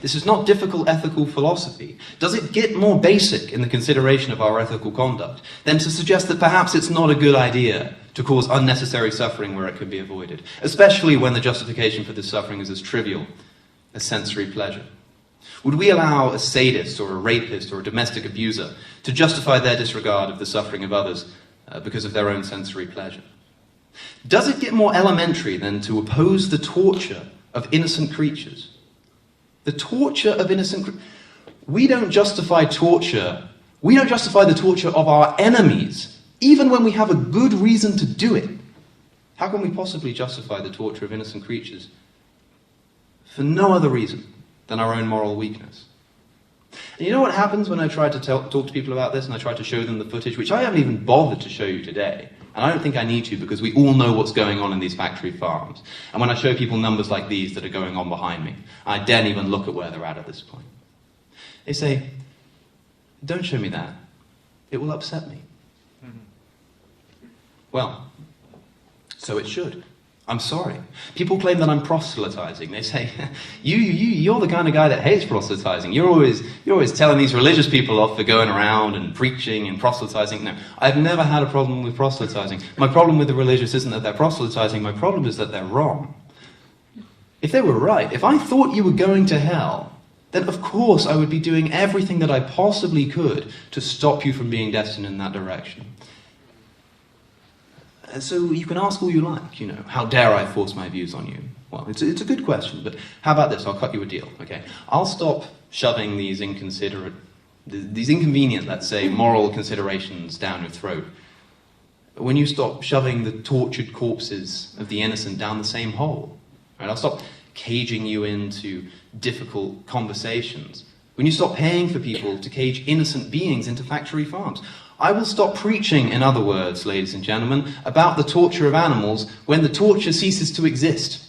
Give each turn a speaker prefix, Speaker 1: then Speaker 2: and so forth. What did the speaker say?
Speaker 1: This is not difficult ethical philosophy. Does it get more basic in the consideration of our ethical conduct than to suggest that perhaps it's not a good idea to cause unnecessary suffering where it could be avoided, especially when the justification for this suffering is as trivial as sensory pleasure? Would we allow a sadist or a rapist or a domestic abuser to justify their disregard of the suffering of others because of their own sensory pleasure? Does it get more elementary than to oppose the torture of innocent creatures? The torture of innocent we don't justify torture. We don't justify the torture of our enemies, even when we have a good reason to do it. How can we possibly justify the torture of innocent creatures for no other reason than our own moral weakness? And you know what happens when I try to talk to people about this and I try to show them the footage, which I haven't even bothered to show you today, and I don't think I need to because we all know what's going on in these factory farms. And when I show people numbers like these that are going on behind me, I daren't even look at where they're at this point. They say, don't show me that. It will upset me. Well, so it should. I'm sorry. People claim that I'm proselytizing. They say, you're the kind of guy that hates proselytizing. You're always telling these religious people off for going around and preaching and proselytizing. No, I've never had a problem with proselytizing. My problem with the religious isn't that they're proselytizing. My problem is that they're wrong. If they were right, if I thought you were going to hell, then of course I would be doing everything that I possibly could to stop you from being destined in that direction. And so you can ask all you like, how dare I force my views on you? Well, it's a good question, but how about this? I'll cut you a deal, okay? I'll stop shoving these inconvenient, let's say, moral considerations down your throat when you stop shoving the tortured corpses of the innocent down the same hole. Right? I'll stop caging you into difficult conversations when you stop paying for people to cage innocent beings into factory farms. I will stop preaching, in other words, ladies and gentlemen, about the torture of animals when the torture ceases to exist.